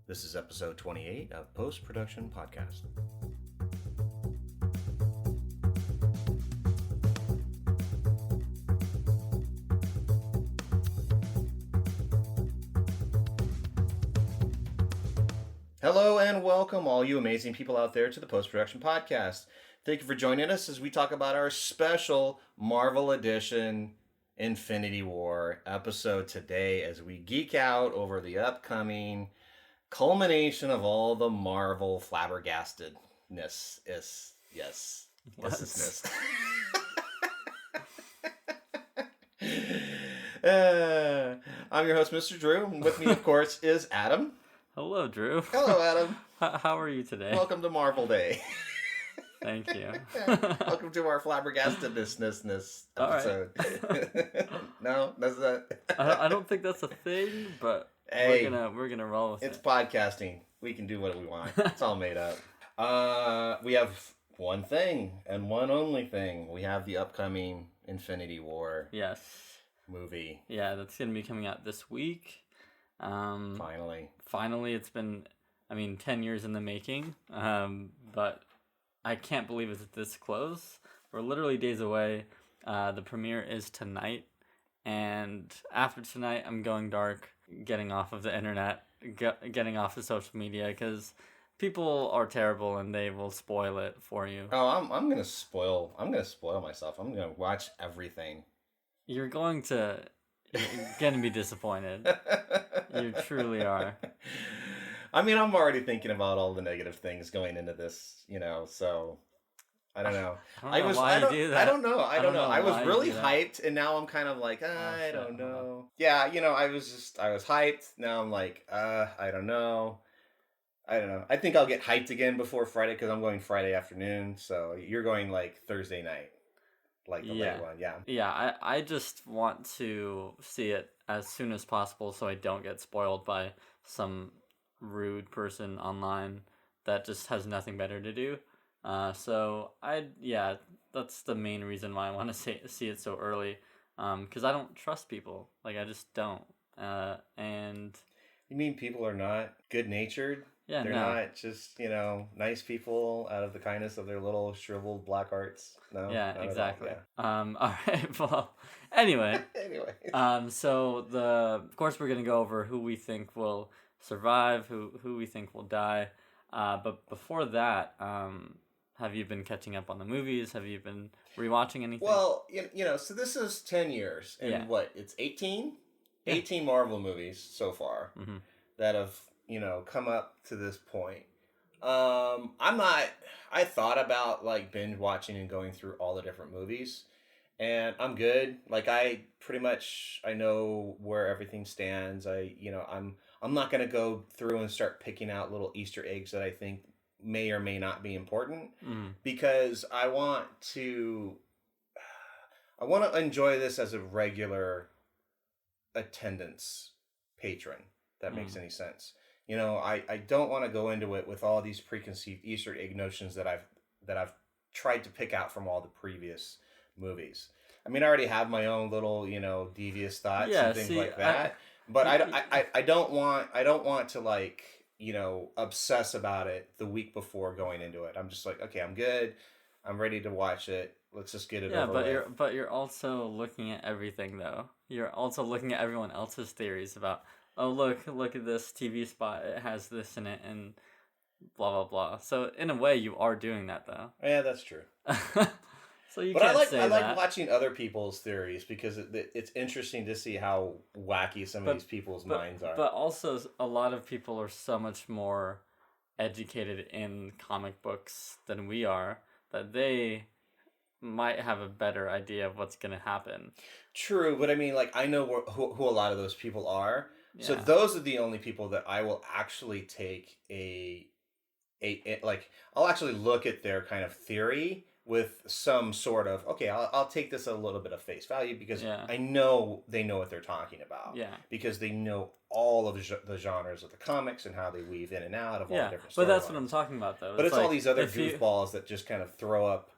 This is episode 28 of Post Production Podcast. Hello and welcome, all you amazing people out there, to the Post Production Podcast. Thank you for joining us as we talk about our special Marvel Edition Infinity War episode today as we geek out over the upcoming culmination of all the Marvel flabbergastedness. Yes. I'm your host, Mr. Drew. With me, of course, is Adam. Hello, Drew. Hello, Adam. How are you today? Welcome to Marvel Day. Thank you. Welcome to our flabbergastedness episode. Right. No, that's not. I don't think that's a thing, but hey, we're gonna roll with it. It's podcasting. We can do what we want. It's all made up. We have one thing and one only thing. We have the upcoming Infinity War. Yes. Movie. Yeah, that's gonna be coming out this week. Finally, it's been, 10 years in the making. But I can't believe it's this close. We're literally days away. The premiere is tonight, and after tonight, I'm going dark, getting off of the internet, getting off of social media, because people are terrible and they will spoil it for you. Oh, I'm gonna spoil myself. I'm gonna watch everything. You're going to be disappointed. You truly are. I'm already thinking about all the negative things going into this, so I don't know. I don't know. I was really hyped, and now I'm kind of like, I don't know. Yeah, I was hyped. Now I'm like, I don't know. I think I'll get hyped again before Friday because I'm going Friday afternoon. So you're going like Thursday night, like the late one. Yeah. Yeah, I just want to see it as soon as possible so I don't get spoiled by some rude person online that just has nothing better to do. That's the main reason why I want to see it so early. Because I don't trust people. Like, I just don't. And you mean people are not good-natured? Yeah, they're not just nice people out of the kindness of their little shriveled black hearts. No. Yeah, exactly. Yeah. All right. Well, anyway. So of course we're gonna go over who we think will survive, who we think will die. But before that, have you been catching up on the movies? Have you been rewatching anything? Well, so this is 10 years, and it's 18? Yeah. 18 Marvel movies so far that have, come up to this point. I thought about like binge watching and going through all the different movies, and I'm good. Like I know where everything stands. I'm not going to go through and start picking out little Easter eggs that I think may or may not be important because I want to enjoy this as a regular attendance patron. If that makes any sense. I don't want to go into it with all these preconceived Easter egg notions that I've tried to pick out from all the previous movies. I already have my own little, devious thoughts and things like that. But I don't want to like, obsess about it the week before going into it. I'm just like, okay, I'm good. I'm ready to watch it. Let's just get it over with. But you're also looking at everything though. You're also looking at everyone else's theories about, oh, look at this TV spot. It has this in it and blah, blah, blah. So in a way, you are doing that, though. Yeah, that's true. So you but can't I like watching other people's theories because it's interesting to see how wacky some of these people's minds are. But also, a lot of people are so much more educated in comic books than we are that they might have a better idea of what's going to happen. True, but I know who a lot of those people are. Yeah. So those are the only people that I will actually take I'll actually look at their kind of theory with some sort of, okay, I'll take this a little bit of face value because I know they know what they're talking about. Yeah. Because they know all of the genres of the comics and how they weave in and out of all the different storylines. But that's what I'm talking about, though. But it's like, all these other goofballs that just kind of throw up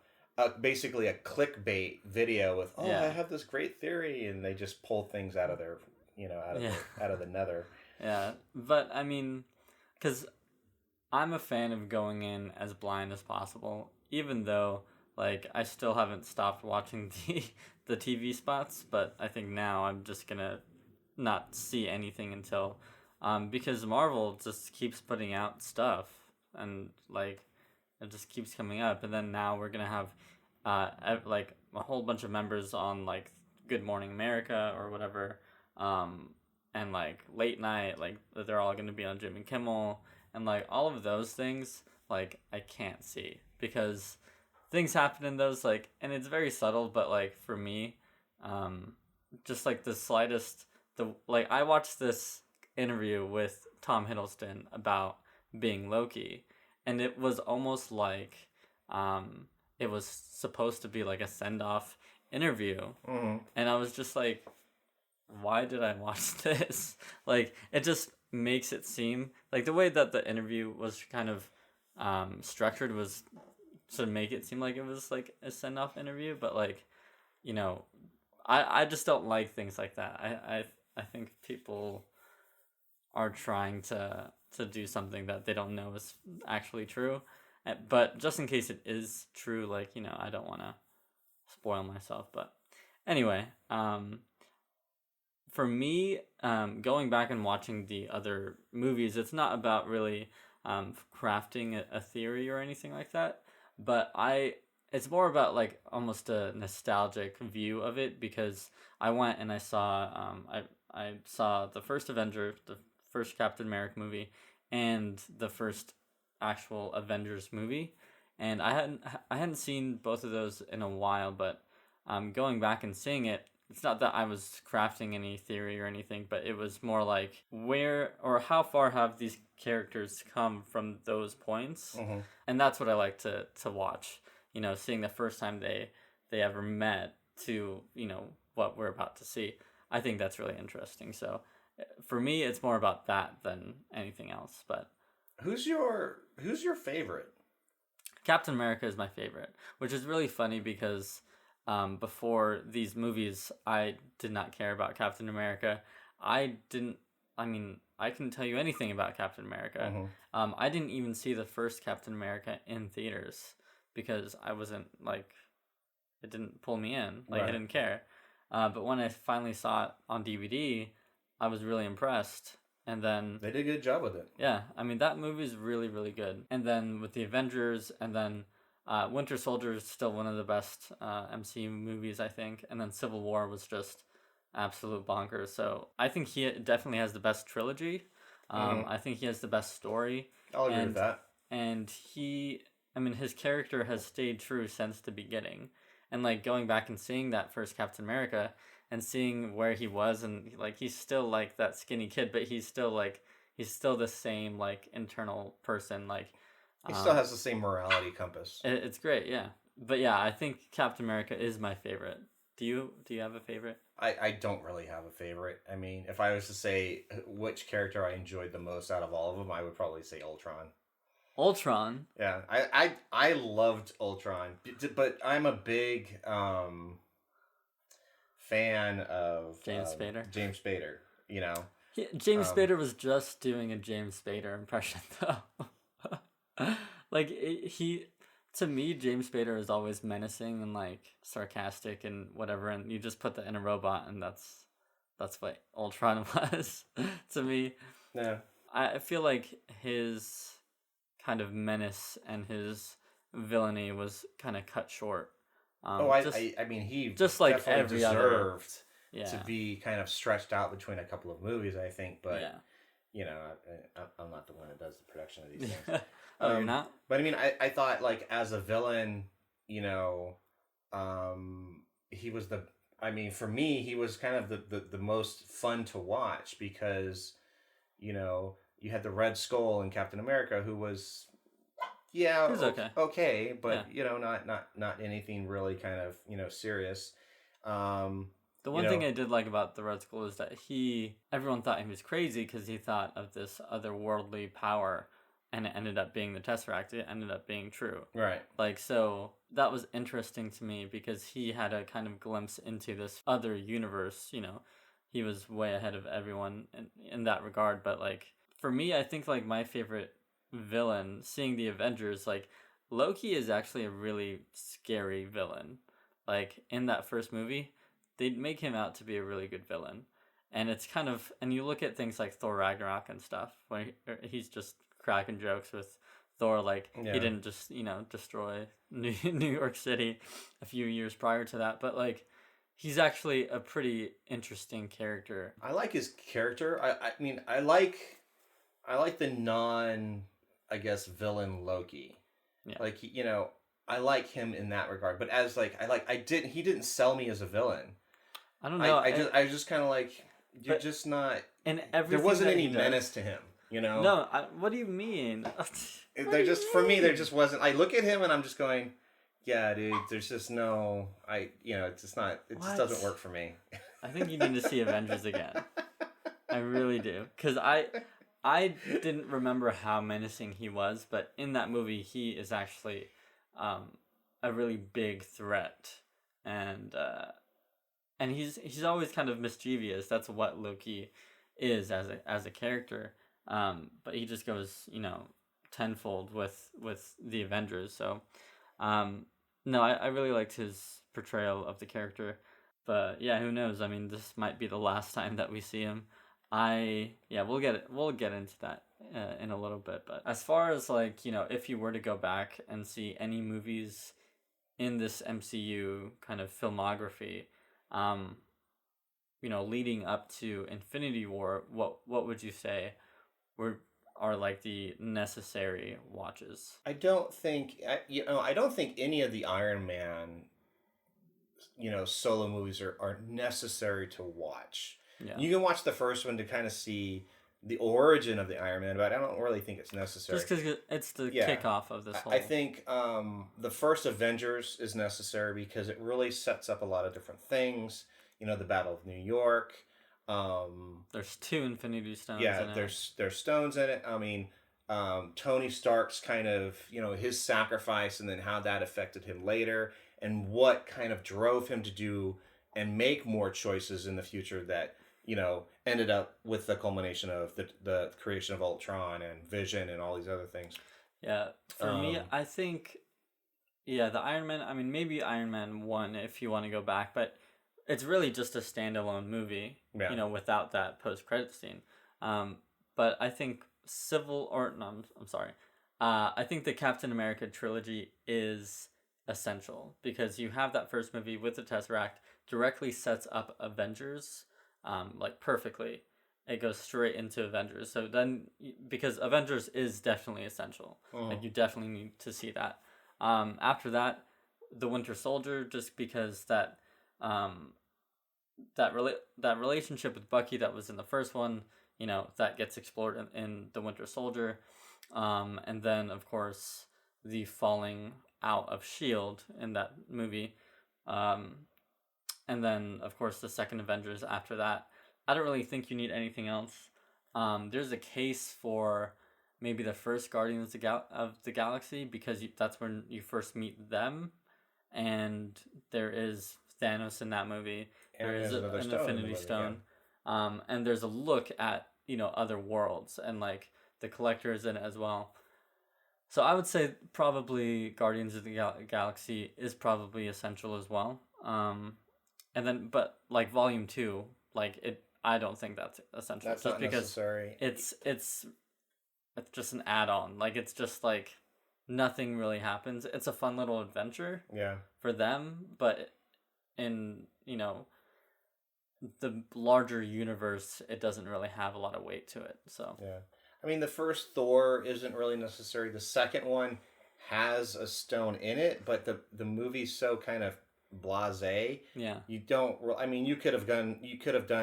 basically a clickbait video with, I have this great theory, and they just pull things out of their, out of the nether. Yeah, but because I'm a fan of going in as blind as possible, even though like I still haven't stopped watching the TV spots, but I think now I'm just gonna not see anything until because Marvel just keeps putting out stuff and like it just keeps coming up, and then now we're gonna have like a whole bunch of members on like Good Morning America or whatever, and like late night, like they're all gonna be on Jimmy Kimmel, and like all of those things, like I can't see because things happen in those like, and it's very subtle, but like for me, just like the slightest, the like I watched this interview with Tom Hiddleston about being Loki, and it was almost like it was supposed to be like a send off interview, and I was just like, why did I watch this? Like it just makes it seem like the way that the interview was kind of structured was to make it seem like it was like a send off interview, but like, you know, I just don't like things like that. I think people are trying to do something that they don't know is actually true. But just in case it is true, like, you know, I don't want to spoil myself. But anyway, for me, going back and watching the other movies, it's not about really crafting a theory or anything like that. But it's more about like almost a nostalgic view of it because I went and I saw I saw the first Avenger, the first Captain America movie, and the first actual Avengers movie, and I hadn't seen both of those in a while, but going back and seeing it, it's not that I was crafting any theory or anything, but it was more like where or how far have these characters come from those points, and that's what I like to watch. You know, seeing the first time they ever met to, you know, what we're about to see. I think that's really interesting. So for me, it's more about that than anything else. But who's your favorite? Captain America is my favorite, which is really funny because before these movies, I did not care about Captain America. I couldn't tell you anything about Captain America. I didn't even see the first Captain America in theaters because I wasn't like, it didn't pull me in. Like, right. I didn't care. But when I finally saw it on DVD, I was really impressed. And then they did a good job with it. Yeah, I mean, that movie is really, really good. And then with the Avengers, and then Winter Soldier is still one of the best MCU movies, I think. And then Civil War was just absolute bonkers. So I think he definitely has the best trilogy. I think he has the best story. I'll agree with that. And his character has stayed true since the beginning. And like going back and seeing that first Captain America and seeing where he was, and like he's still like that skinny kid, but he's still the same like internal person. Like he still has the same morality compass. It's great, yeah. But yeah, I think Captain America is my favorite. Do you have a favorite? I don't really have a favorite. I mean, if I was to say which character I enjoyed the most out of all of them, I would probably say Ultron. Ultron? Yeah, I loved Ultron, but I'm a big fan of James Spader. James Spader, you know. James Spader was just doing a James Spader impression, though. Like to me, James Spader is always menacing and like sarcastic and whatever, and you just put that in a robot, and that's what Ultron was to me. Yeah, I feel like his kind of menace and his villainy was kind of cut short. I mean, he just like every deserved to be kind of stretched out between a couple of movies, I think. But you know, I'm not the one that does the production of these things. Oh, you're not? But I mean, I thought like as a villain, you know, he was for me, he was kind of the most fun to watch because, you know, you had the Red Skull in Captain America, who was, okay, but you know, not anything really kind of, you know, serious. The one thing I did like about the Red Skull is that everyone thought he was crazy because he thought of this otherworldly power, and it ended up being the Tesseract. It ended up being true. Right. Like, so that was interesting to me because he had a kind of glimpse into this other universe, you know. He was way ahead of everyone in that regard, but like for me, I think like my favorite villain, seeing the Avengers, like Loki is actually a really scary villain. Like in that first movie, they'd make him out to be a really good villain. And it's kind of, and you look at things like Thor Ragnarok and stuff, when he's just cracking jokes with Thor, like he Yeah. didn't just, destroy New York City a few years prior to that, but like he's actually a pretty interesting character. I like his character. I mean, I like the non, I guess, villain Loki. Yeah. Like I like him in that regard. But as like he didn't sell me as a villain. I don't know. I just kind of like, you're just not. And everything there wasn't that any he does- menace to him. No, what do you mean? There just for me there just wasn't. I look at him and I'm just going, yeah, dude. There's just no. It's just not. It just doesn't work for me. I think you need to see Avengers again. I really do, because I didn't remember how menacing he was, but in that movie he is actually a really big threat, and he's always kind of mischievous. That's what Loki is as a character. But he just goes, tenfold with the Avengers. So, no, I really liked his portrayal of the character. But yeah, who knows? I mean, this might be the last time that we see him. We'll get into that in a little bit. But as far as like, if you were to go back and see any movies in this MCU kind of filmography, leading up to Infinity War, what would you say are like the necessary watches? I don't think any of the Iron Man solo movies are necessary to watch. Yeah. You can watch the first one to kind of see the origin of the Iron Man, but I don't really think it's necessary. Just because it's the kickoff of this whole... I think the first Avengers is necessary because it really sets up a lot of different things. The Battle of New York. There's 2 Infinity Stones. Yeah, in it. there's stones in it. I mean, Tony Stark's kind of his sacrifice and then how that affected him later, and what kind of drove him to do and make more choices in the future that ended up with the culmination of the creation of Ultron and Vision and all these other things. Yeah, for me, I think, the Iron Man. I mean, maybe Iron Man 1 if you want to go back, but it's really just a standalone movie, without that post-credit scene. But I think I'm sorry. I think the Captain America trilogy is essential because you have that first movie with the Tesseract directly sets up Avengers, like perfectly. It goes straight into Avengers. So then, because Avengers is definitely essential, like you definitely need to see that. After that, the Winter Soldier, just because that relationship with Bucky that was in the first one, that gets explored in the Winter Soldier, and then of course the falling out of S.H.I.E.L.D. in that movie, and then of course the second Avengers after that. I don't really think you need anything else. There's a case for maybe the first Guardians of the Galaxy because that's when you first meet them, and there is Thanos in that movie. And there is an stone Infinity Stone, and there's a look at other worlds, and like the Collector is in it as well. So I would say probably Guardians of the Galaxy is probably essential as well. And then, but like Volume 2, like I don't think that's essential. That's just not because necessary. It's just an add-on. Like it's just like nothing really happens. It's a fun little adventure. Yeah. For them, but in the larger universe, it doesn't really have a lot of weight to it. So yeah, I mean the first Thor isn't really necessary. The second one has a stone in it, but the movie's so kind of blasé. Yeah, you don't. I mean, you could have done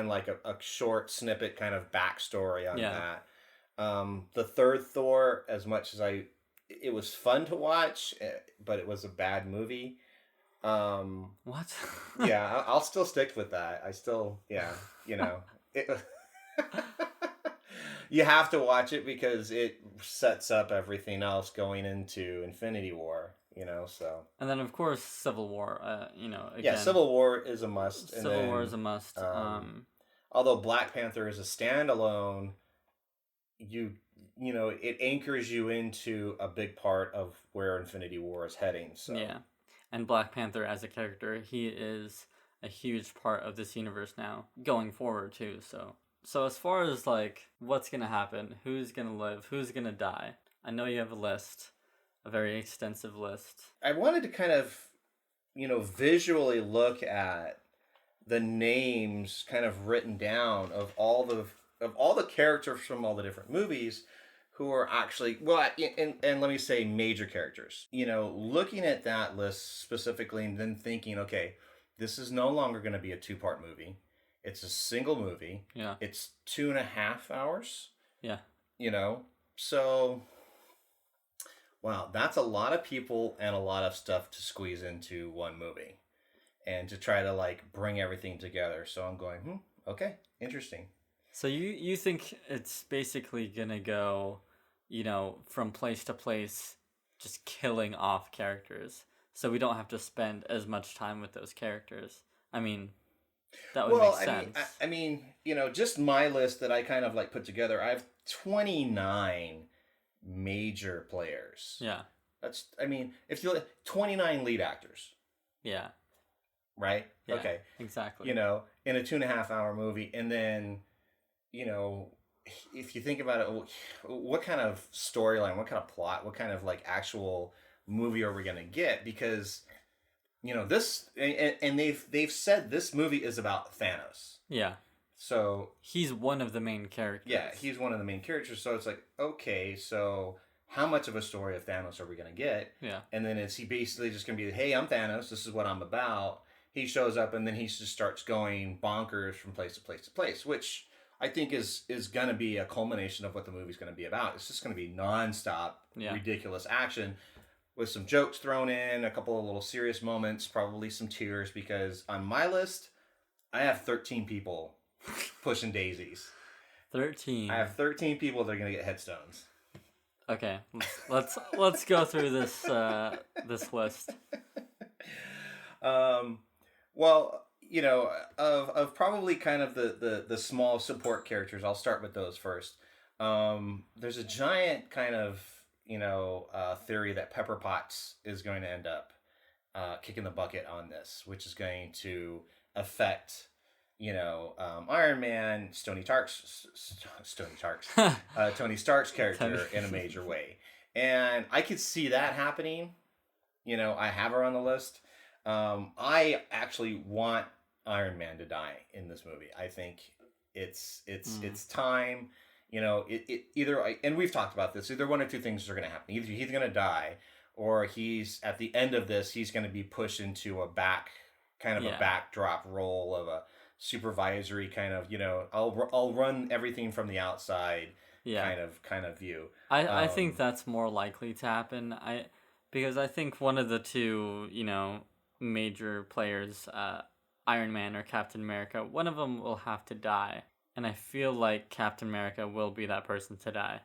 like a short snippet kind of backstory on that. The third Thor, as much as it was fun to watch, but it was a bad movie. What? Yeah, I'll still stick with that. I still, you have to watch it because it sets up everything else going into Infinity War. So. And then of course Civil War. Again, yeah, Civil War is a must. Civil War is a must. Although Black Panther is a standalone you you know, it anchors you into a big part of where Infinity War is heading. So Yeah. And Black Panther as a character, he is a huge part of this universe now, going forward too. So as far as like what's gonna happen, who's gonna live, who's gonna die, I know you have a list, a very extensive list. I wanted to kind of, visually look at the names kind of written down of all the characters from all the different movies who are actually, well, and let me say major characters. Looking at that list specifically and then thinking, okay, this is no longer going to be a two-part movie. It's a single movie. Yeah. It's 2.5 hours. Yeah. So wow, that's a lot of people and a lot of stuff to squeeze into one movie and to try to like bring everything together. So I'm going, okay, interesting. So you think it's basically gonna go, from place to place, just killing off characters, so we don't have to spend as much time with those characters. I mean, that would make sense. I mean, just my list that I kind of like put together. I have 29 major players. Yeah. If you 29 lead actors. Yeah. Right? Yeah, okay. Exactly. In a 2.5 hour movie. And then, if you think about it, what kind of storyline, what kind of plot, what kind of like actual movie are we going to get? Because, this, and they've said this movie is about Thanos. Yeah. So he's one of the main characters. Yeah, he's one of the main characters. So it's like, okay, so how much of a story of Thanos are we going to get? Yeah. And then is he basically just going to be, hey, I'm Thanos. This is what I'm about. He shows up and then he just starts going bonkers from place to place to place, which I think is going to be a culmination of what the movie's going to be about. It's just going to be nonstop, ridiculous action with some jokes thrown in, a couple of little serious moments, probably some tears, because on my list, I have 13 people pushing daisies. 13. I have 13 people that are going to get headstones. Okay, let's go through this this list. Well, of probably kind of the small support characters, I'll start with those first. There's a giant kind of theory that Pepper Potts is going to end up kicking the bucket on this, which is going to affect Iron Man, Tony Stark's character in a major way. And I could see that happening. I have her on the list. I actually want Iron Man to die in this movie. I think it's time. It either, and we've talked about this, either one or two things are going to happen. Either he's going to die, or he's, at the end of this, he's going to be pushed into a backdrop role of a supervisory kind of, I'll run everything from the outside kind of view. I think that's more likely to happen. Because I think one of the two, major players, Iron Man or Captain America, one of them will have to die. And I feel like Captain America will be that person to die.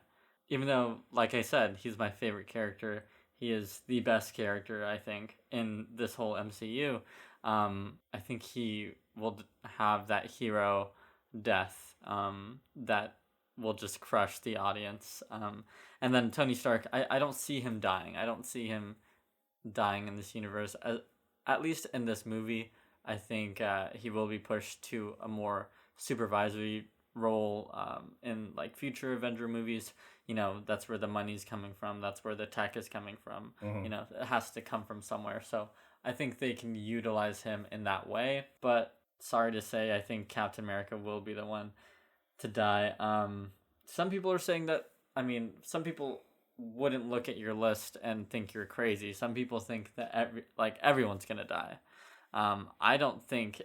Even though, like I said, he's my favorite character. He is the best character, I think, in this whole MCU. I think he will have that hero death that will just crush the audience. And then Tony Stark, I don't see him dying. I don't see him dying in this universe. At least in this movie, I think he will be pushed to a more supervisory role in like future Avenger movies. That's where the money's coming from. That's where the tech is coming from. Mm-hmm. It has to come from somewhere. So I think they can utilize him in that way. But sorry to say, I think Captain America will be the one to die. Some people are saying that, some people wouldn't look at your list and think you're crazy. Some people think that everyone's going to die. I don't think,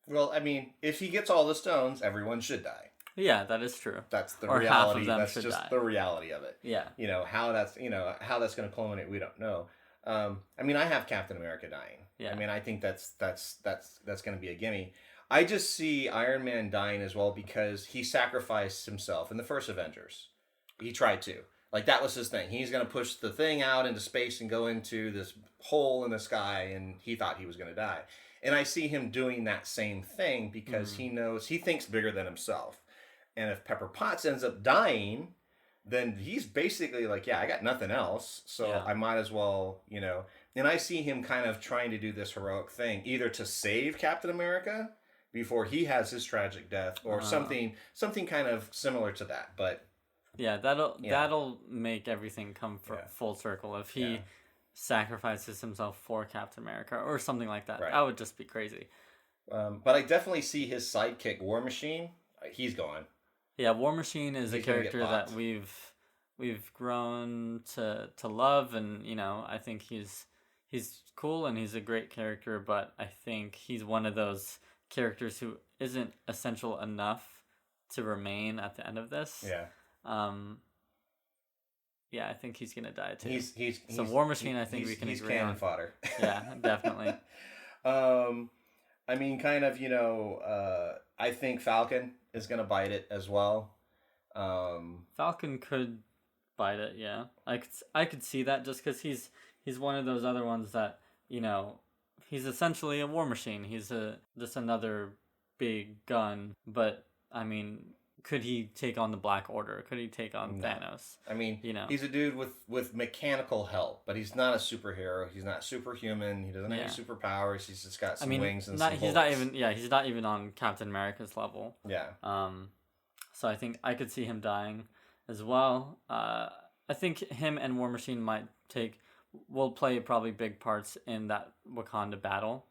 Well, if he gets all the stones, everyone should die. Yeah, that is true. That's the or reality. Half of them that's should just die. the reality of it. Yeah. How that's going to culminate, we don't know. I have Captain America dying. Yeah. I think that's going to be a gimme. I just see Iron Man dying as well because he sacrificed himself in the first Avengers. He tried to. Like, that was his thing. He's going to push the thing out into space and go into this hole in the sky, and he thought he was going to die. And I see him doing that same thing because he knows, he thinks bigger than himself. And if Pepper Potts ends up dying, then he's basically like, yeah, I got nothing else, so Yeah. I might as well, you know. And I see him kind of trying to do this heroic thing, either to save Captain America before he has his tragic death, or something kind of similar to that. But yeah, that'll make everything come full circle if he sacrifices himself for Captain America or something like that. Right. That would just be crazy. But I definitely see his sidekick, War Machine. He's gone. Yeah, War Machine is a character that we've grown to love, and you know, I think he's cool and he's a great character, but I think he's one of those characters who isn't essential enough to remain at the end of this. Yeah. Yeah, I think he's gonna die too. He's War Machine. I think we can agree cannon on. fodder. Yeah, definitely. I mean, kind of, you know, I think Falcon is gonna bite it as well. Falcon could bite it. Yeah, I could see that just because he's one of those other ones that, you know, he's essentially a war machine. He's just another big gun. But I mean, could he take on the Black Order? Could he take on Thanos? I mean, you know, he's a dude with mechanical help, but he's not a superhero. He's not superhuman. He doesn't have any superpowers. He's just got some wings and some he's not even he's not even on Captain America's level. Yeah. So I think I could see him dying as well. I think him and War Machine will play probably big parts in that Wakanda battle,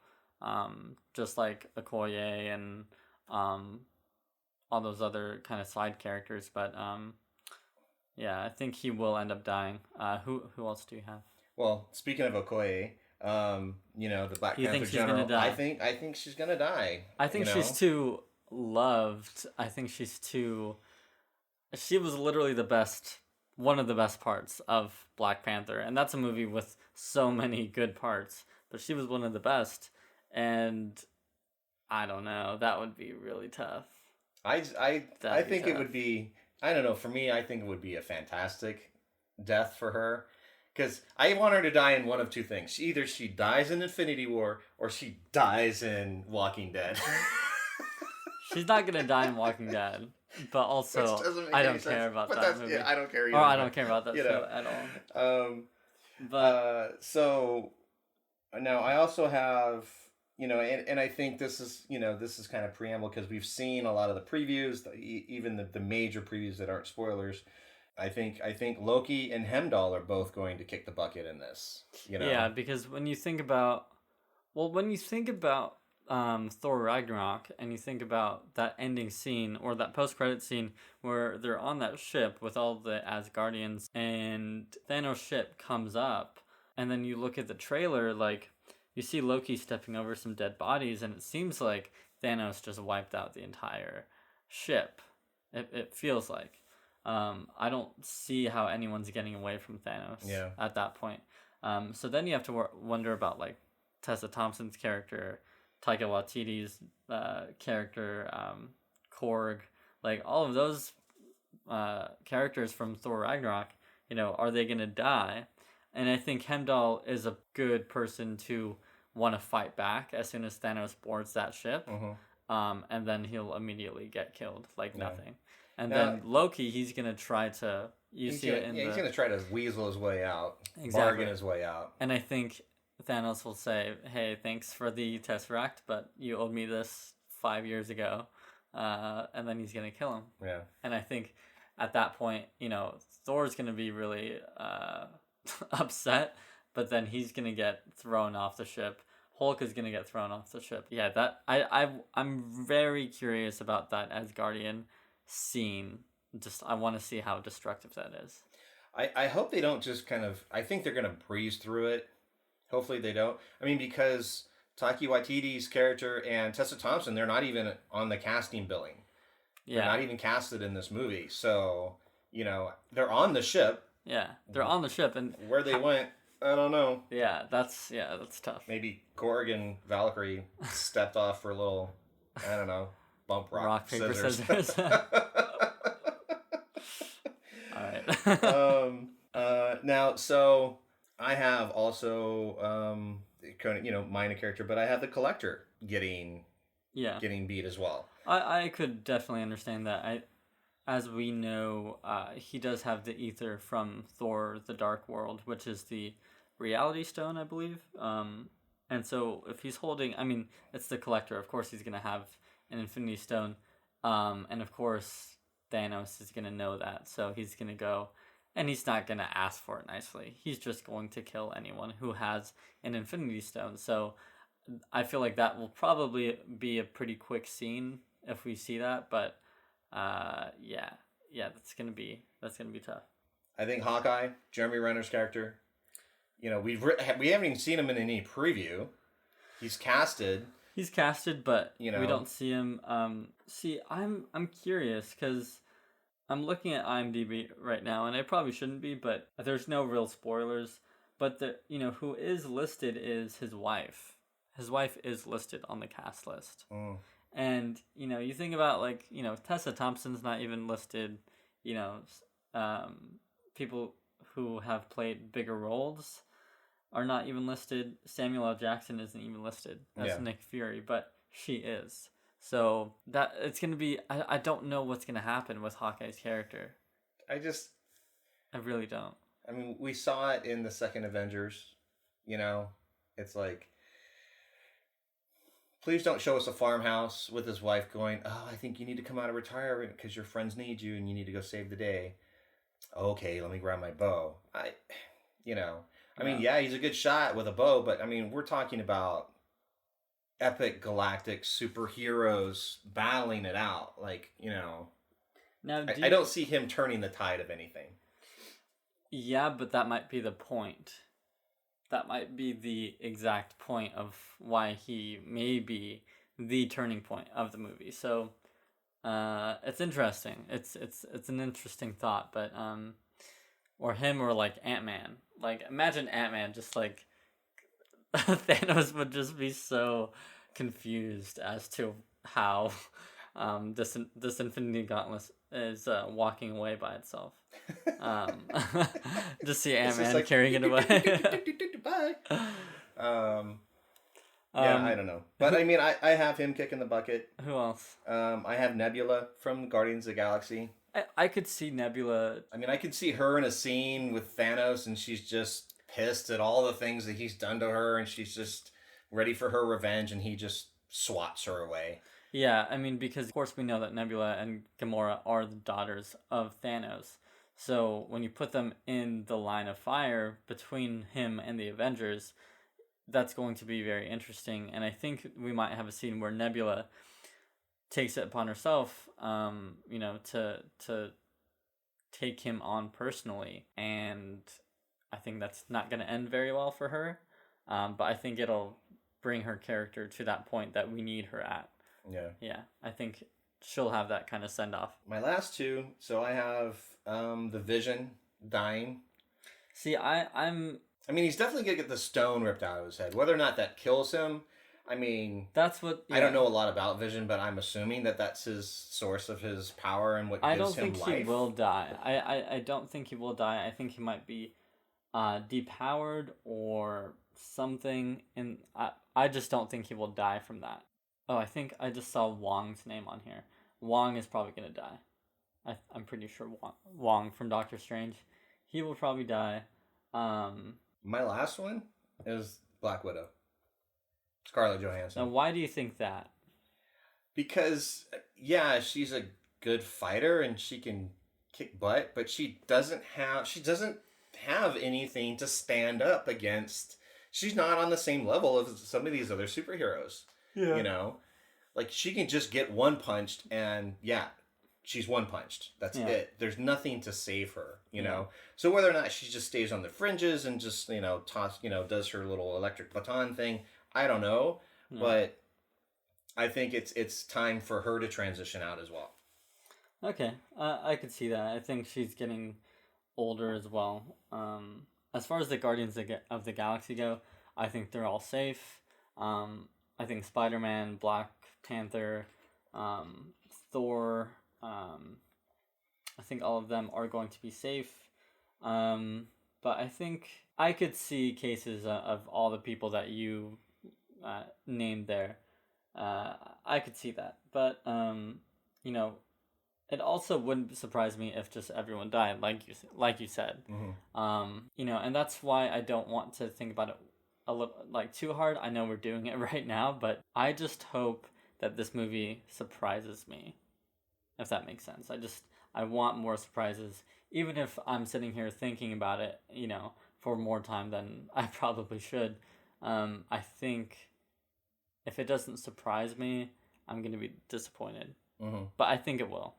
just like Okoye and all those other kind of side characters. But yeah, I think he will end up dying. Who else do you have? Well, speaking of Okoye, you know, the Black Panther general, I think she's gonna die. I think she's too loved. I think she was literally one of the best parts of Black Panther, and that's a movie with so many good parts, but she was one of the best, and I don't know, that would be really tough. I think it would be, I don't know, for me, I think it would be a fantastic death for her, because I want her to die in one of two things. Either she dies in Infinity War, or she dies in Walking Dead. She's not gonna die in Walking Dead, but also I don't care about that movie. Yeah, I don't care either. Or I don't care about that show at all. So now I also have, you know, and I think this is kind of preamble because we've seen a lot of the previews, even the major previews that aren't spoilers. I think Loki and Heimdall are both going to kick the bucket in this. You know? Yeah, because when you think about Thor Ragnarok and you think about that ending scene or that post-credit scene where they're on that ship with all the Asgardians and Thanos' ship comes up, and then you look at the trailer, like you see Loki stepping over some dead bodies, and it seems like Thanos just wiped out the entire ship. It feels like. I don't see how anyone's getting away from Thanos at that point. So then you have to wonder about like Tessa Thompson's character, Taika Waititi's character, Korg, like all of those characters from Thor Ragnarok, you know, are they going to die? And I think Heimdall is a good person to want to fight back as soon as Thanos boards that ship. Mm-hmm. And then he'll immediately get killed like nothing. And then Loki, he's going to try to... he's going to try to weasel his way out, bargain his way out. And I think Thanos will say, hey, thanks for the Tesseract, but you owed me this 5 years ago. And then he's going to kill him. Yeah. And I think at that point, you know, Thor's going to be really upset, but then he's going to get thrown off the ship. Hulk is going to get thrown off the ship. Yeah, that I'm very curious about that Asgardian scene. Just I want to see how destructive that is. I hope they don't just kind of... I think they're going to breeze through it. Hopefully they don't. I mean, because Taika Waititi's character and Tessa Thompson, they're not even on the casting billing. Yeah. They're not even casted in this movie. So, you know, they're on the ship. Yeah, they're on the ship. And where they went, I don't know. Yeah, that's tough. Maybe Korg and Valkyrie stepped off for a little, I don't know, bump rock paper, scissors. All right. Now, so I have also, you know, minor character, but I have the Collector getting beat as well. I could definitely understand that. as we know, he does have the ether from Thor: The Dark World, which is the Reality Stone, I believe. And so if he's holding, I mean, it's the Collector. Of course, he's gonna have an Infinity Stone, and of course, Thanos is gonna know that, so he's gonna go, and he's not gonna ask for it nicely. He's just going to kill anyone who has an Infinity Stone. So I feel like that will probably be a pretty quick scene if we see that, but yeah, that's gonna be tough. I think Hawkeye, Jeremy Renner's character, we haven't even seen him in any preview. He's casted. But we don't see him. See, I'm curious because I'm looking at IMDb right now, and I probably shouldn't be, but there's no real spoilers. But who is listed is his wife. His wife is listed on the cast list. Mm. And, you think about, like, Tessa Thompson's not even listed, people who have played bigger roles are not even listed. Samuel L. Jackson isn't even listed as Nick Fury, but she is. So that it's going to be, I don't know what's going to happen with Hawkeye's character. I really don't. I mean, we saw it in the second Avengers, it's like, please don't show us a farmhouse with his wife going, oh, I think you need to come out of retirement because your friends need you and you need to go save the day. Okay, let me grab my bow. I mean, yeah, he's a good shot with a bow, but I mean, we're talking about epic galactic superheroes battling it out. Like, Now, I don't see him turning the tide of anything. Yeah, but that might be the point. That might be the exact point of why he may be the turning point of the movie. So, it's interesting. It's an interesting thought, but or him or like Ant-Man. Like, imagine Ant-Man just like Thanos would just be so confused as to how this Infinity Gauntlet is walking away by itself. Just see Ant-Man like, carrying it away. Bye. I don't know, but I mean, I have him kicking the bucket. Who else? I have Nebula from Guardians of the Galaxy. I could see Nebula. I mean, I could see her in a scene with Thanos, and she's just pissed at all the things that he's done to her, and she's just ready for her revenge, and he just swats her away. Yeah, I mean, because of course we know that Nebula and Gamora are the daughters of Thanos. So when you put them in the line of fire between him and the Avengers, that's going to be very interesting. And I think we might have a scene where Nebula takes it upon herself, to take him on personally. And I think that's not going to end very well for her. But I think it'll bring her character to that point that we need her at. Yeah. Yeah, I think she'll have that kind of send-off. My last two, so I have the Vision dying. See, I mean, he's definitely going to get the stone ripped out of his head. Whether or not that kills him, I mean... That's what... Yeah. I don't know a lot about Vision, but I'm assuming that that's his source of his power and what gives him life. I don't think he will die. I don't think he will die. I think he might be depowered or something, and I just don't think he will die from that. Oh, I think I just saw Wong's name on here. Wong is probably going to die. I'm pretty sure Wong from Doctor Strange. He will probably die. My last one is Black Widow. Scarlett Johansson. Now, why do you think that? Because, yeah, she's a good fighter and she can kick butt, but she doesn't have anything to stand up against. She's not on the same level as some of these other superheroes. Yeah. Like, she can just get one punched and, yeah, she's one punched. That's it. There's nothing to save her, you know? So whether or not she just stays on the fringes and just, does her little electric baton thing, I don't know. Yeah. But I think it's time for her to transition out as well. Okay. I could see that. I think she's getting older as well. As far as the Guardians of the Galaxy go, I think they're all safe. I think Spider-Man, Black Panther, Thor, I think all of them are going to be safe. But I think I could see cases of all the people that you named there. I could see that. But, it also wouldn't surprise me if just everyone died, like you said. You know, and that's why I don't want to think about it a little like too hard. I know we're doing it right now, but I just hope that this movie surprises me, if that makes sense. I want more surprises, even if I'm sitting here thinking about it, you know, for more time than I probably should. I think if it doesn't surprise me, I'm gonna be disappointed. But I think it will.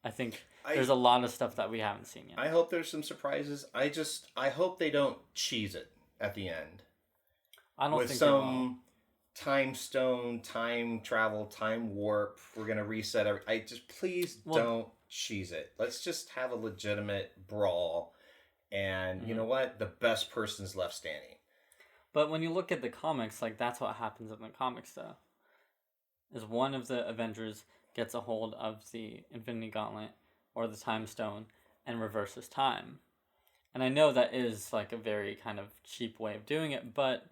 I think there's a lot of stuff that we haven't seen yet. I hope there's some surprises. I hope they don't cheese it at the end. I don't with think some time stone, time travel, time warp. We're gonna reset I just please don't cheese it. Let's just have a legitimate brawl, and you know what? The best person's left standing. But when you look at the comics, like that's what happens in the comics, though. Is one of the Avengers gets a hold of the Infinity Gauntlet or the Time Stone and reverses time. And I know that is like a very kind of cheap way of doing it, but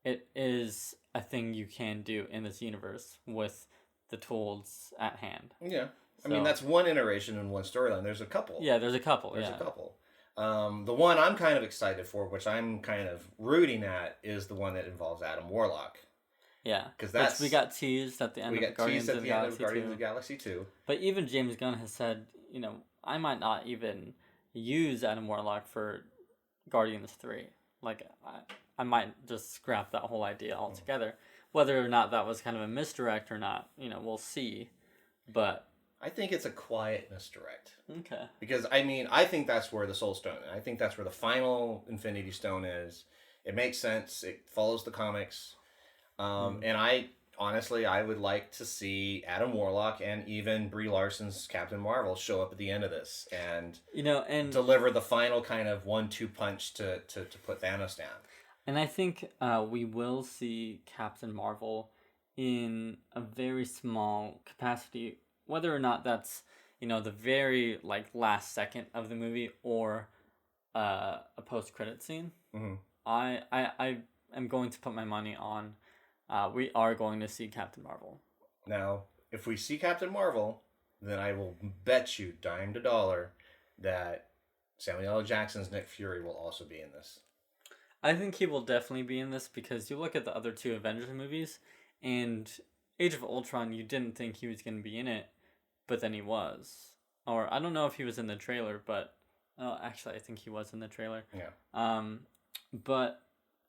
it is a thing you can do in this universe with the tools at hand. Yeah. I mean, that's one iteration in one storyline. There's a couple. Yeah, there's a couple. There's a couple. The one I'm kind of excited for, which I'm kind of rooting at, is the one that involves Adam Warlock. Yeah, because we got teased at the end of Guardians of the Galaxy 2. But even James Gunn has said, you know, I might not even use Adam Warlock for Guardians 3. Like, I might just scrap that whole idea altogether. Whether or not that was kind of a misdirect or not, you know, we'll see. But I think it's a quiet misdirect. Okay. Because, I mean, I think that's where the Soul Stone is. I think that's where the final Infinity Stone is. It makes sense. It follows the comics. And I would like to see Adam Warlock and even Brie Larson's Captain Marvel show up at the end of this and deliver the final kind of 1-2 punch to put Thanos down. And I think we will see Captain Marvel in a very small capacity, whether or not that's, you know, the very like last second of the movie or a post-credit scene. I am going to put my money on we are going to see Captain Marvel. Now, if we see Captain Marvel, then I will bet you dime to dollar that Samuel L. Jackson's Nick Fury will also be in this. I think he will definitely be in this because you look at the other two Avengers movies, and Age of Ultron, you didn't think he was going to be in it, but then he was. Or I don't know if he was in the trailer, but actually I think he was in the trailer. Yeah. But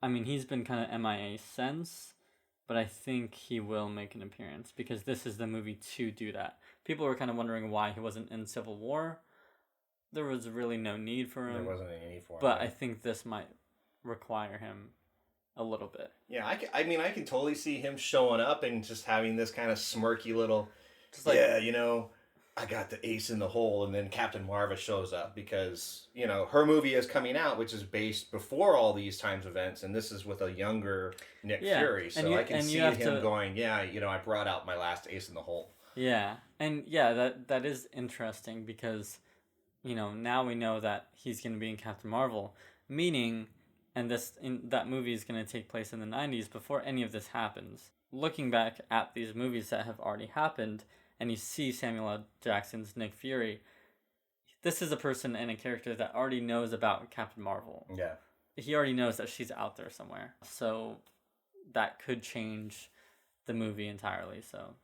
I mean, he's been kind of MIA since. But I think he will make an appearance because this is the movie to do that. People were kind of wondering why he wasn't in Civil War. There was really no need for him. There wasn't any need for him. But I think this might require him a little bit. Yeah, I can totally see him showing up and just having this kind of smirky little, you know, I got the ace in the hole, and then Captain Marvel shows up because, you know, her movie is coming out, which is based before all these times events, and this is with a younger Nick Fury. So I can see him going, you know, I brought out my last ace in the hole. Yeah, and yeah, that is interesting because, you know, now we know that he's going to be in Captain Marvel, meaning, and that movie is going to take place in the 90s before any of this happens. Looking back at these movies that have already happened, and you see Samuel L. Jackson's Nick Fury, this is a person and a character that already knows about Captain Marvel. Yeah. He already knows that she's out there somewhere. So that could change the movie entirely. So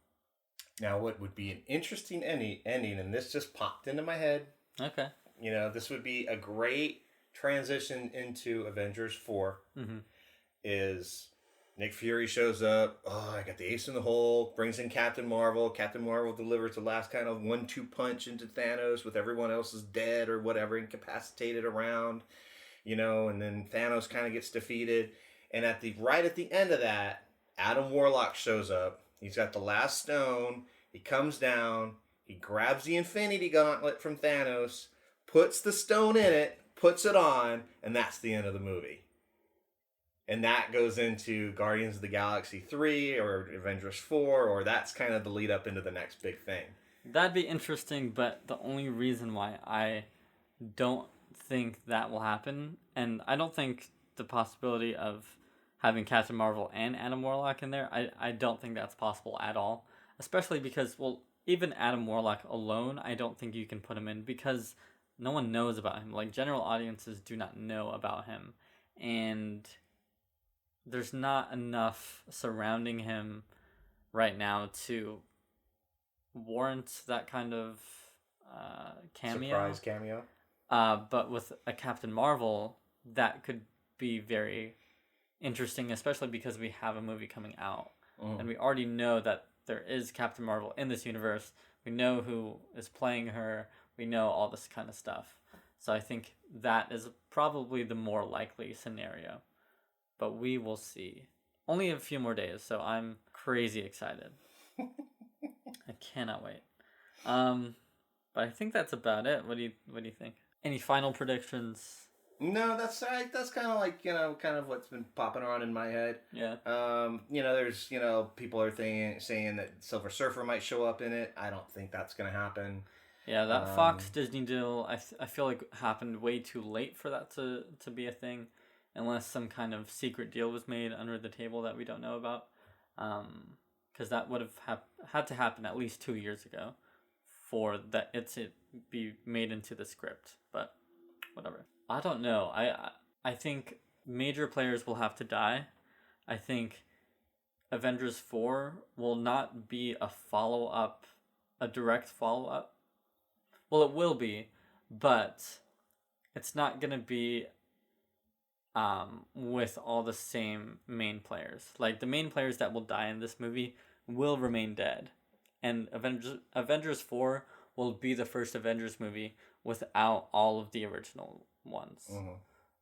now what would be an interesting ending, and this just popped into my head. Okay. You know, this would be a great transition into Avengers 4. Is Nick Fury shows up. Oh, I got the ace in the hole. Brings in Captain Marvel. Captain Marvel delivers the last kind of 1-2 punch into Thanos with everyone else is dead or whatever, incapacitated around, you know, and then Thanos kind of gets defeated. And right at the end of that, Adam Warlock shows up. He's got the last stone. He comes down. He grabs the Infinity Gauntlet from Thanos, puts the stone in it, puts it on, and that's the end of the movie. And that goes into Guardians of the Galaxy 3 or Avengers 4, or that's kind of the lead up into the next big thing. That'd be interesting, but the only reason why I don't think that will happen, and I don't think the possibility of having Captain Marvel and Adam Warlock in there, I don't think that's possible at all. Especially because, well, even Adam Warlock alone, I don't think you can put him in because no one knows about him. Like, general audiences do not know about him. And there's not enough surrounding him right now to warrant that kind of cameo. Surprise cameo. But with a Captain Marvel, that could be very interesting, especially because we have a movie coming out. And we already know that there is Captain Marvel in this universe. We know who is playing her. We know all this kind of stuff. So I think that is probably the more likely scenario. But we will see. Only a few more days, so I'm crazy excited. I cannot wait. But I think that's about it. What do you think? Any final predictions? No, that's kind of like, kind of what's been popping around in my head. Yeah. There's, people are saying that Silver Surfer might show up in it. I don't think that's going to happen. Yeah, that Fox Disney deal, I feel like happened way too late for that to be a thing, unless some kind of secret deal was made under the table that we don't know about. Because that would have had to happen at least 2 years ago for that it to be made into the script. But whatever. I don't know. I think major players will have to die. I think Avengers 4 will not be a direct follow-up. Well, it will be, but it's not going to be with all the same main players. Like, the main players that will die in this movie will remain dead. And Avengers 4 will be the first Avengers movie without all of the original ones.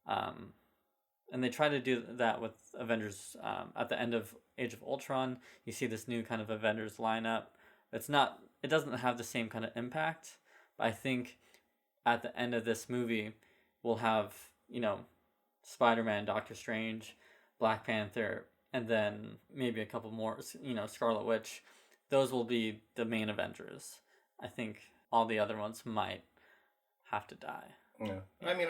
And they try to do that with Avengers at the end of Age of Ultron. You see this new kind of Avengers lineup. It doesn't have the same kind of impact. But I think at the end of this movie, we'll have, Spider-Man, Doctor Strange, Black Panther, and then maybe a couple more, Scarlet Witch. Those will be the main Avengers. I think all the other ones might have to die. Yeah. I mean,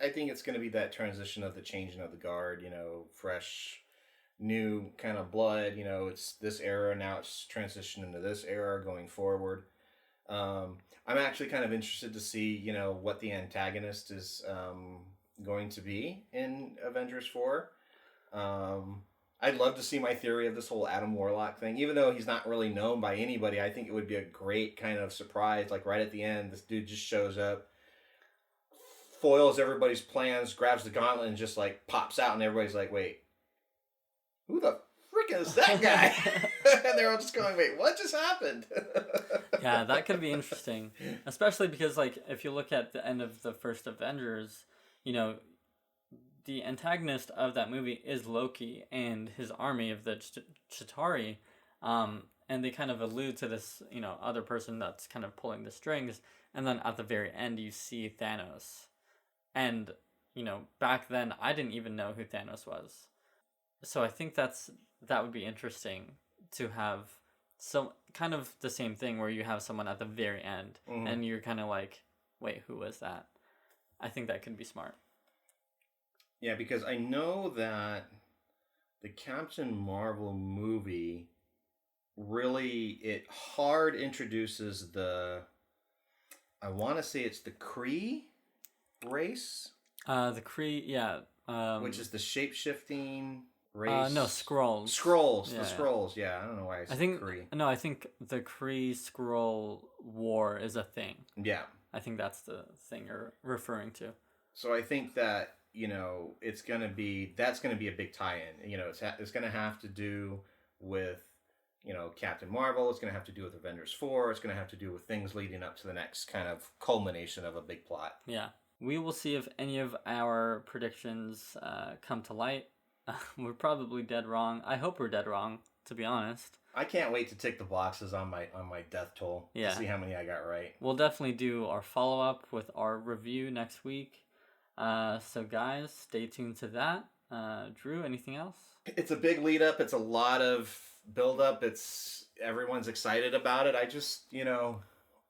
I think it's going to be that transition of the changing of the guard, fresh, new kind of blood. It's this era, now it's transitioned into this era going forward. I'm actually kind of interested to see, what the antagonist is going to be in Avengers 4. I'd love to see my theory of this whole Adam Warlock thing. Even though he's not really known by anybody, I think it would be a great kind of surprise. Like, right at the end, this dude just shows up, foils everybody's plans, grabs the gauntlet, and just, pops out, and everybody's like, wait, who the frick is that guy? And they're all just going, wait, what just happened? Yeah, that could be interesting. Especially because, if you look at the end of the first Avengers, the antagonist of that movie is Loki and his army of the Chitauri. And they kind of allude to this, other person that's kind of pulling the strings. And then at the very end, you see Thanos. And, back then, I didn't even know who Thanos was. So I think that would be interesting to have some kind of the same thing where you have someone at the very end and you're kind of like, wait, who was that? I think that could be smart. Yeah, because I know that the Captain Marvel movie really, hard introduces I want to say it's the Kree race? The Kree, yeah. Which is the shape-shifting race? No, Skrulls. Skrulls, yeah. The Skrulls, yeah. I don't know why I said Kree. No, I think the Kree-Skrull war is a thing. Yeah. I think that's the thing you're referring to. So I think that, that's going to be a big tie-in. It's going to have to do with, Captain Marvel. It's going to have to do with Avengers 4. It's going to have to do with things leading up to the next kind of culmination of a big plot. Yeah. We will see if any of our predictions come to light. We're probably dead wrong. I hope we're dead wrong, to be honest. I can't wait to tick the boxes on my death toll to see how many I got right. We'll definitely do our follow-up with our review next week. So guys, stay tuned to that. Drew, anything else? It's a big lead up. It's a lot of build up. Everyone's excited about it. I just,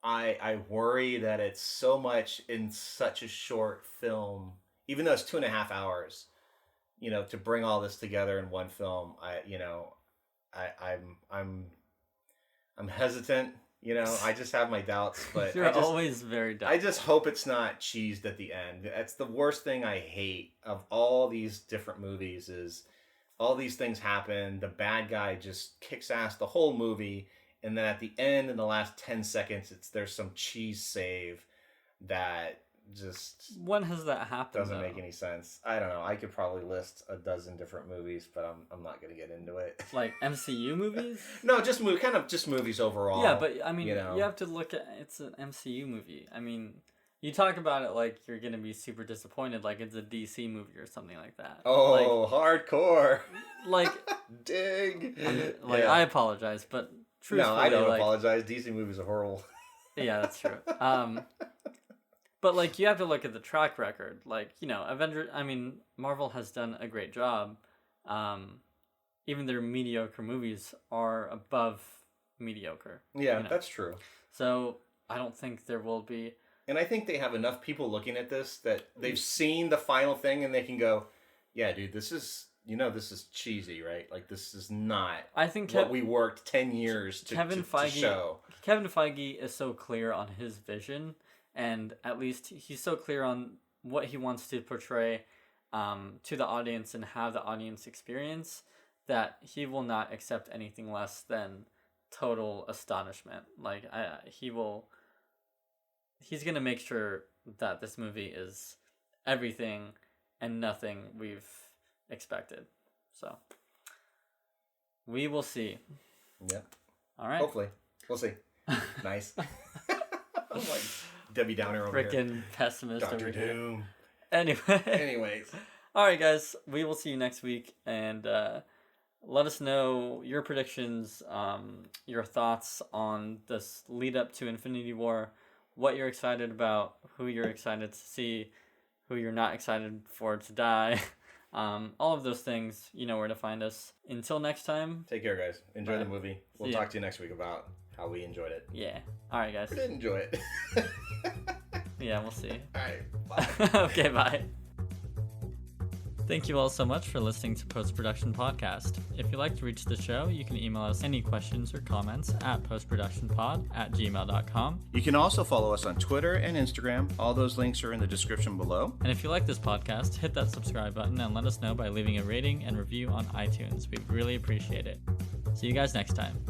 I worry that it's so much in such a short film, even though it's 2.5 hours, to bring all this together in one film. I'm hesitant. You know, I just have my doubts, but You're always very doubtful. I just hope it's not cheesed at the end. That's the worst thing I hate of all these different movies is all these things happen. The bad guy just kicks ass the whole movie, and then at the end, in the last 10 seconds, there's some cheese save that just... When has that happened, doesn't make any sense. I don't know. I could probably list a dozen different movies, but I'm not going to get into it. Like MCU movies? No, just movies overall. Yeah, but I mean, you know. You have to look at it's an MCU movie. I mean, you talk about it like you're gonna be super disappointed, like it's a DC movie or something like that. Oh, like, hardcore! Like dig. I apologize, but truthfully, no, I don't apologize. DC movies are horrible. Yeah, that's true. But like you have to look at the track record. Like Marvel has done a great job. Even their mediocre movies are above mediocre. Yeah, that's true. So I don't think there will be. And I think they have enough people looking at this that they've seen the final thing and they can go, yeah, dude, this is cheesy, right? Like, this is not what we worked 10 years to show. Kevin Feige is so clear on his vision, and at least he's so clear on what he wants to portray to the audience and have the audience experience that he will not accept anything less than total astonishment. Like, he's going to make sure that this movie is everything and nothing we've expected. So, we will see. Yep. All right. Hopefully. We'll see. Nice. I'm like Debbie Downer over here. Freaking pessimist Dr. over Doom. here. Anyways. All right, guys. We will see you next week. And let us know your predictions, your thoughts on this lead up to Infinity War, what you're excited about, who you're excited to see, who you're not excited for to die. All of those things, you know where to find us. Until next time. Take care, guys. Enjoy the movie. We'll See talk to you next week about how we enjoyed it. Yeah. All right, guys. We did enjoy it. Yeah, we'll see. All right. Bye. Okay, bye. Thank you all so much for listening to Post Production Podcast. If you'd like to reach the show, you can email us any questions or comments at postproductionpod@gmail.com. You can also follow us on Twitter and Instagram. All those links are in the description below. And if you like this podcast, hit that subscribe button and let us know by leaving a rating and review on iTunes. We'd really appreciate it. See you guys next time.